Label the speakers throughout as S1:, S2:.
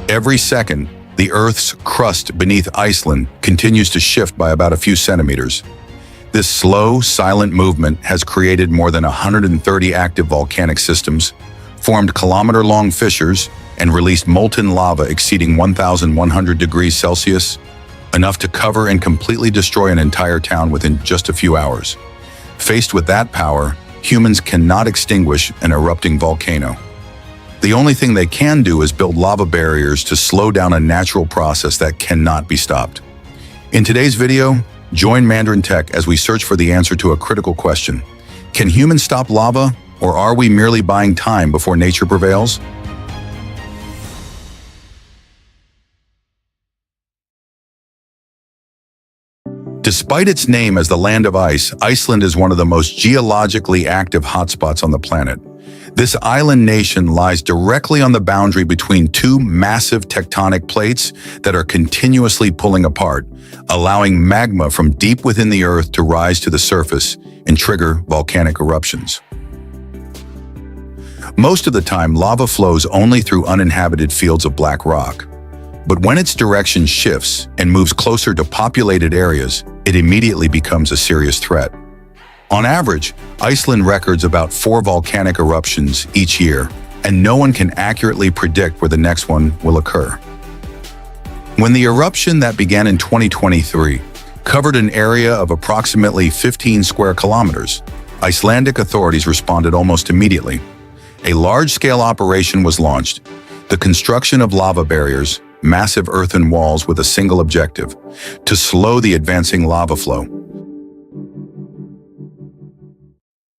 S1: Every second, the Earth's crust beneath Iceland continues to shift by about a few centimeters. This slow, silent movement has created more than 130 active volcanic systems, formed kilometer-long fissures, and released molten lava exceeding 1,100 degrees Celsius, enough to cover and completely destroy an entire town within just a few hours. Faced with that power, humans cannot extinguish an erupting volcano. The only thing they can do is build lava barriers to slow down a natural process that cannot be stopped. In today's video, join Mandarin Tech as we search for the answer to a critical question. Can humans stop lava, or are we merely buying time before nature prevails? Despite its name as the land of ice, Iceland is one of the most geologically active hotspots on the planet. This island nation lies directly on the boundary between two massive tectonic plates that are continuously pulling apart, allowing magma from deep within the Earth to rise to the surface and trigger volcanic eruptions. Most of the time, lava flows only through uninhabited fields of black rock. But when its direction shifts and moves closer to populated areas, it immediately becomes a serious threat. On average, Iceland records about 4 volcanic eruptions each year, and no one can accurately predict where the next one will occur. When the eruption that began in 2023 covered an area of approximately 15 square kilometers, Icelandic authorities responded almost immediately. A large-scale operation was launched: the construction of lava barriers, massive earthen walls with a single objective: to slow the advancing lava flow.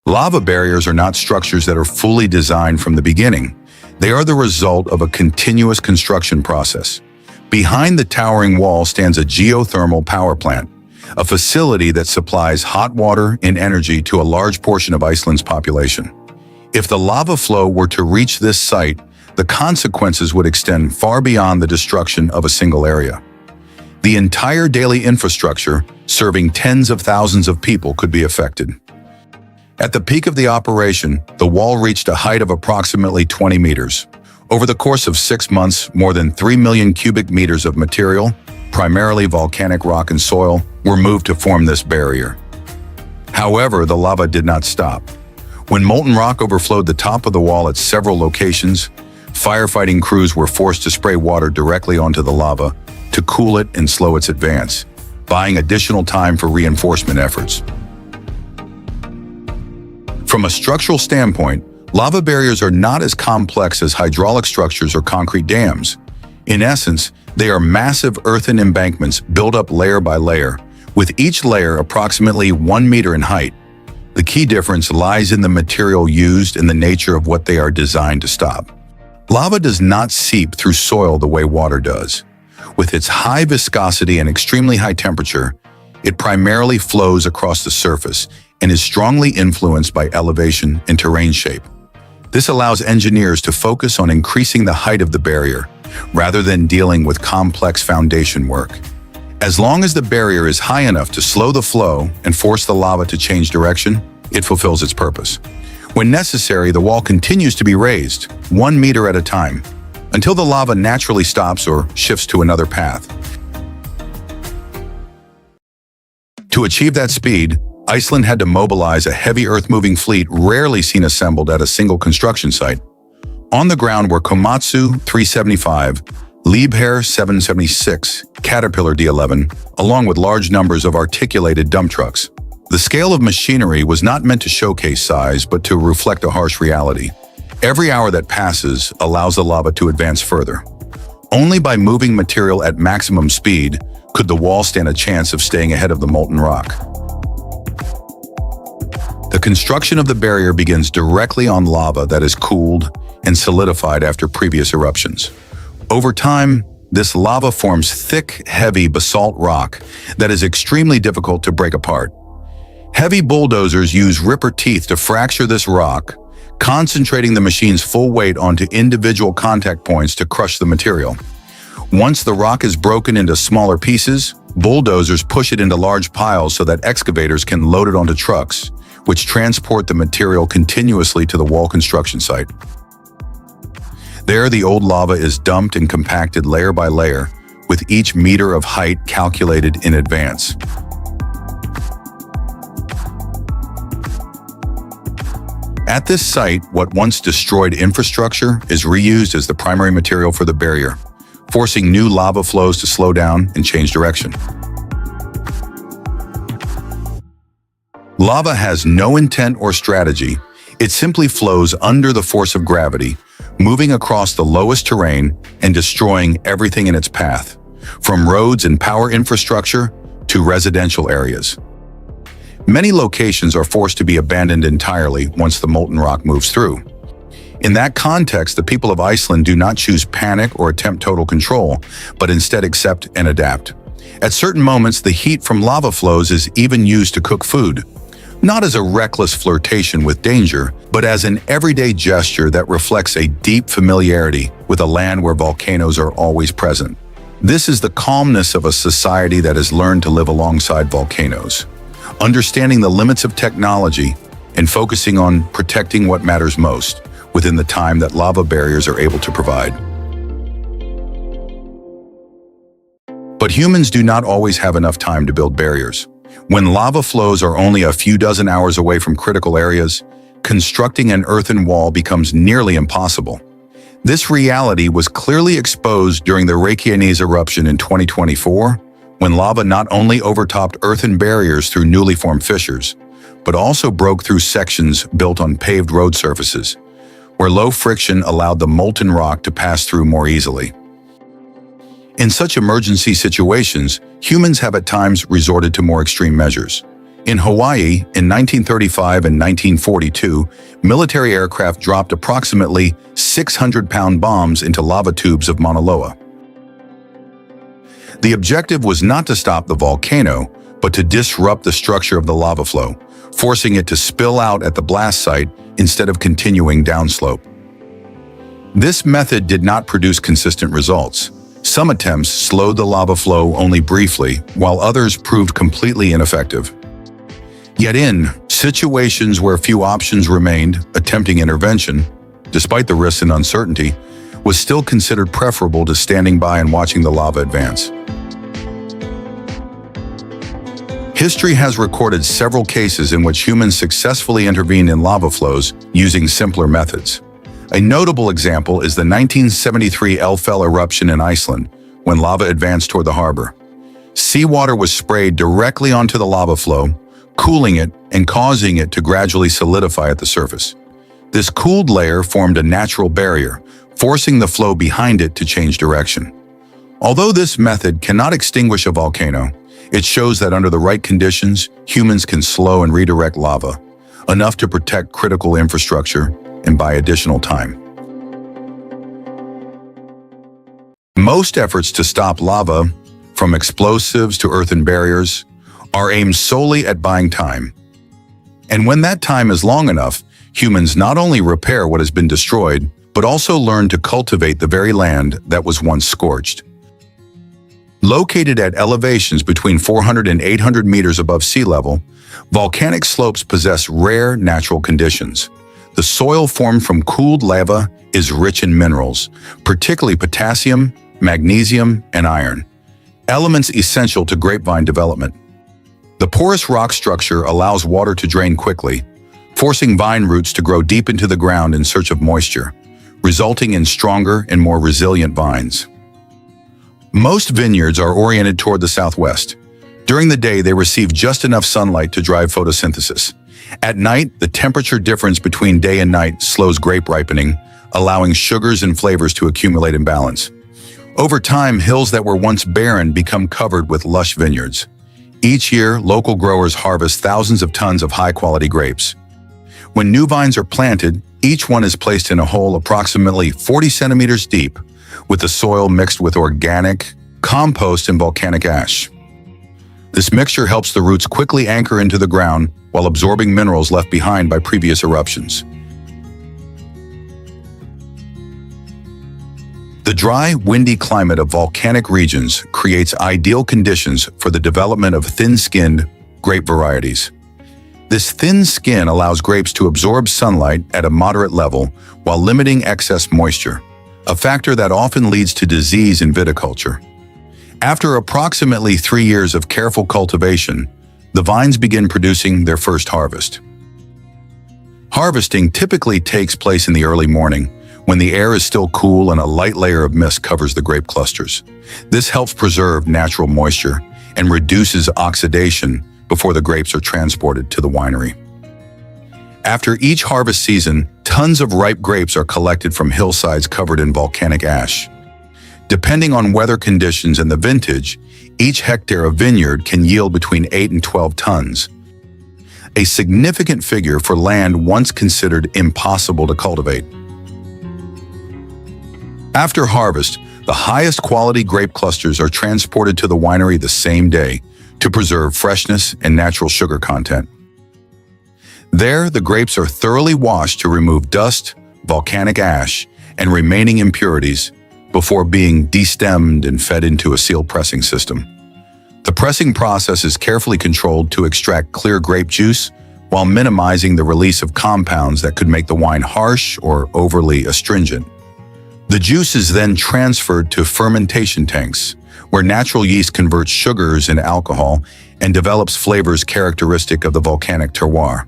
S1: Lava barriers are not structures that are fully designed from the beginning. They are the result of a continuous construction process. Behind the towering wall stands a geothermal power plant, a facility that supplies hot water and energy to a large portion of Iceland's population. If the lava flow were to reach this site, the consequences would extend far beyond the destruction of a single area. The entire daily infrastructure, serving tens of thousands of people, could be affected. At the peak of the operation, the wall reached a height of approximately 20 meters. Over the course of 6 months, more than 3 million cubic meters of material, primarily volcanic rock and soil, were moved to form this barrier. However, the lava did not stop. When molten rock overflowed the top of the wall at several locations, firefighting crews were forced to spray water directly onto the lava to cool it and slow its advance, buying additional time for reinforcement efforts. From a structural standpoint, lava barriers are not as complex as hydraulic structures or concrete dams. In essence, they are massive earthen embankments built up layer by layer, with each layer approximately 1 meter in height. The key difference lies in the material used and the nature of what they are designed to stop. Lava does not seep through soil the way water does. With its high viscosity and extremely high temperature, it primarily flows across the surface and is strongly influenced by elevation and terrain shape. This allows engineers to focus on increasing the height of the barrier, rather than dealing with complex foundation work. As long as the barrier is high enough to slow the flow and force the lava to change direction, it fulfills its purpose. When necessary, the wall continues to be raised, 1 meter at a time, until the lava naturally stops or shifts to another path. To achieve that speed, Iceland had to mobilize a heavy earth-moving fleet rarely seen assembled at a single construction site. On the ground were Komatsu 375, Liebherr 776, Caterpillar D11, along with large numbers of articulated dump trucks. The scale of machinery was not meant to showcase size, but to reflect a harsh reality. Every hour that passes allows the lava to advance further. Only by moving material at maximum speed could the wall stand a chance of staying ahead of the molten rock. The construction of the barrier begins directly on lava that is cooled and solidified after previous eruptions. Over time, this lava forms thick, heavy basalt rock that is extremely difficult to break apart. Heavy bulldozers use ripper teeth to fracture this rock, concentrating the machine's full weight onto individual contact points to crush the material. Once the rock is broken into smaller pieces, bulldozers push it into large piles so that excavators can load it onto trucks, which transport the material continuously to the wall construction site. There, the old lava is dumped and compacted layer by layer, with each meter of height calculated in advance. At this site, what once destroyed infrastructure is reused as the primary material for the barrier, forcing new lava flows to slow down and change direction. Lava has no intent or strategy. It simply flows under the force of gravity, moving across the lowest terrain and destroying everything in its path, from roads and power infrastructure to residential areas. Many locations are forced to be abandoned entirely once the molten rock moves through. In that context, the people of Iceland do not choose panic or attempt total control, but instead accept and adapt. At certain moments, the heat from lava flows is even used to cook food, not as a reckless flirtation with danger, but as an everyday gesture that reflects a deep familiarity with a land where volcanoes are always present. This is the calmness of a society that has learned to live alongside volcanoes, understanding the limits of technology and focusing on protecting what matters most within the time that lava barriers are able to provide. But humans do not always have enough time to build barriers. When lava flows are only a few dozen hours away from critical areas, constructing an earthen wall becomes nearly impossible. This reality was clearly exposed during the Volcanic eruption in 2024, when lava not only overtopped earthen barriers through newly formed fissures, but also broke through sections built on paved road surfaces, where low friction allowed the molten rock to pass through more easily. In such emergency situations, humans have at times resorted to more extreme measures. In Hawaii, in 1935 and 1942, military aircraft dropped approximately 600-pound bombs into lava tubes of Mauna Loa. The objective was not to stop the volcano, but to disrupt the structure of the lava flow, forcing it to spill out at the blast site instead of continuing downslope. This method did not produce consistent results. Some attempts slowed the lava flow only briefly, while others proved completely ineffective. Yet in situations where few options remained, attempting intervention, despite the risks and uncertainty, was still considered preferable to standing by and watching the lava advance. History has recorded several cases in which humans successfully intervened in lava flows using simpler methods. A notable example is the 1973 eruption in Iceland, when lava advanced toward the harbor. Seawater was sprayed directly onto the lava flow, cooling it and causing it to gradually solidify at the surface. This cooled layer formed a natural barrier, forcing the flow behind it to change direction. Although this method cannot extinguish a volcano, it shows that under the right conditions, humans can slow and redirect lava, enough to protect critical infrastructure and buy additional time. Most efforts to stop lava, from explosives to earthen barriers, are aimed solely at buying time. And when that time is long enough, humans not only repair what has been destroyed, but also learn to cultivate the very land that was once scorched. Located at elevations between 400 and 800 meters above sea level, volcanic slopes possess rare natural conditions. The soil formed from cooled lava is rich in minerals, particularly potassium, magnesium, and iron, elements essential to grapevine development. The porous rock structure allows water to drain quickly, forcing vine roots to grow deep into the ground in search of moisture, resulting in stronger and more resilient vines. Most vineyards are oriented toward the southwest. During the day, they receive just enough sunlight to drive photosynthesis. At night, the temperature difference between day and night slows grape ripening, allowing sugars and flavors to accumulate in balance. Over time, hills that were once barren become covered with lush vineyards. Each year, local growers harvest thousands of tons of high-quality grapes. When new vines are planted, each one is placed in a hole approximately 40 centimeters deep, with the soil mixed with organic, compost, and volcanic ash. This mixture helps the roots quickly anchor into the ground while absorbing minerals left behind by previous eruptions. The dry, windy climate of volcanic regions creates ideal conditions for the development of thin-skinned grape varieties. This thin skin allows grapes to absorb sunlight at a moderate level while limiting excess moisture, a factor that often leads to disease in viticulture. After approximately 3 years of careful cultivation, the vines begin producing their first harvest. Harvesting typically takes place in the early morning, when the air is still cool and a light layer of mist covers the grape clusters. This helps preserve natural moisture and reduces oxidation before the grapes are transported to the winery. After each harvest season, tons of ripe grapes are collected from hillsides covered in volcanic ash. Depending on weather conditions and the vintage, each hectare of vineyard can yield between 8 and 12 tons, a significant figure for land once considered impossible to cultivate. After harvest, the highest quality grape clusters are transported to the winery the same day to preserve freshness and natural sugar content. There, the grapes are thoroughly washed to remove dust, volcanic ash, and remaining impurities before being destemmed and fed into a sealed pressing system. The pressing process is carefully controlled to extract clear grape juice while minimizing the release of compounds that could make the wine harsh or overly astringent. The juice is then transferred to fermentation tanks, where natural yeast converts sugars into alcohol and develops flavors characteristic of the volcanic terroir.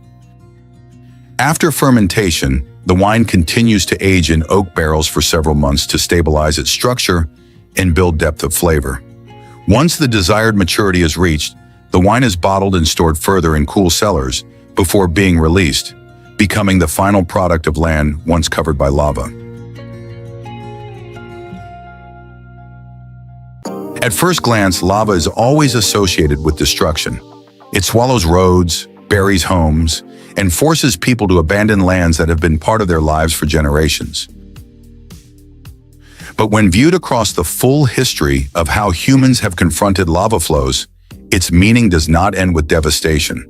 S1: After fermentation, the wine continues to age in oak barrels for several months to stabilize its structure and build depth of flavor. Once the desired maturity is reached, the wine is bottled and stored further in cool cellars before being released, becoming the final product of land once covered by lava. At first glance, lava is always associated with destruction. It swallows roads, buries homes, and forces people to abandon lands that have been part of their lives for generations. But when viewed across the full history of how humans have confronted lava flows, its meaning does not end with devastation.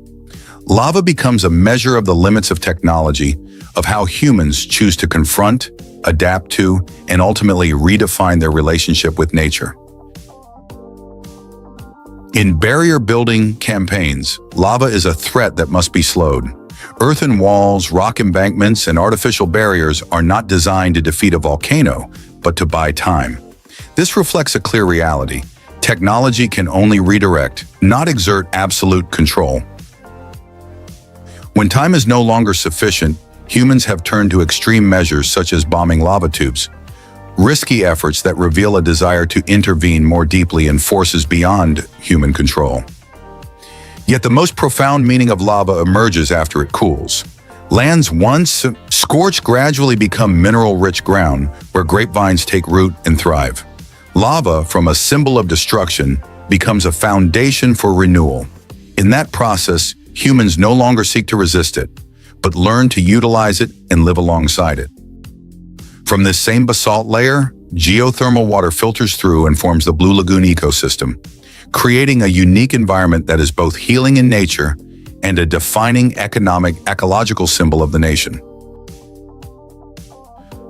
S1: Lava becomes a measure of the limits of technology, of how humans choose to confront, adapt to, and ultimately redefine their relationship with nature. In barrier-building campaigns, lava is a threat that must be slowed. Earthen walls, rock embankments, and artificial barriers are not designed to defeat a volcano, but to buy time. This reflects a clear reality. Technology can only redirect, not exert absolute control. When time is no longer sufficient, humans have turned to extreme measures such as bombing lava tubes, risky efforts that reveal a desire to intervene more deeply in forces beyond human control. Yet the most profound meaning of lava emerges after it cools. Lands once scorched gradually become mineral-rich ground where grapevines take root and thrive. Lava, from a symbol of destruction, becomes a foundation for renewal. In that process, humans no longer seek to resist it, but learn to utilize it and live alongside it. From this same basalt layer, geothermal water filters through and forms the Blue Lagoon ecosystem, creating a unique environment that is both healing in nature and a defining ecological symbol of the nation.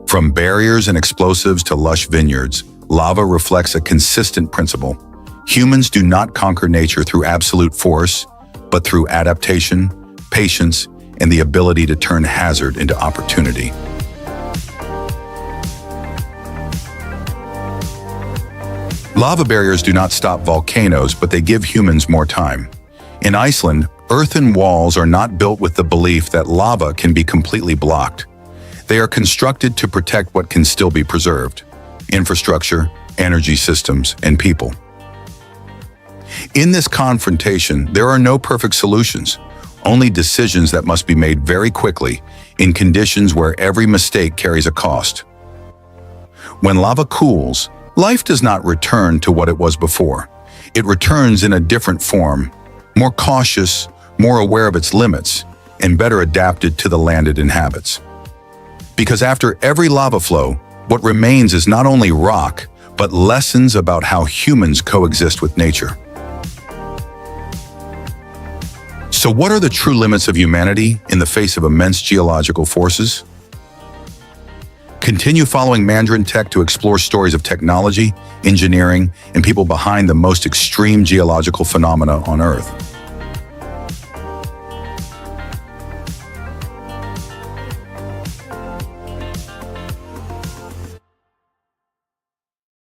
S1: From barriers and explosives to lush vineyards, lava reflects a consistent principle. Humans do not conquer nature through absolute force, but through adaptation, patience, and the ability to turn hazard into opportunity. Lava barriers do not stop volcanoes, but they give humans more time. In Iceland, earthen walls are not built with the belief that lava can be completely blocked. They are constructed to protect what can still be preserved: infrastructure, energy systems, and people. In this confrontation, there are no perfect solutions, only decisions that must be made very quickly in conditions where every mistake carries a cost. When lava cools, life does not return to what it was before. It returns in a different form, more cautious, more aware of its limits, and better adapted to the land it inhabits. Because after every lava flow, what remains is not only rock, but lessons about how humans coexist with nature. So what are the true limits of humanity in the face of immense geological forces? Continue following Mandarin Tech to explore stories of technology, engineering, and people behind the most extreme geological phenomena on Earth.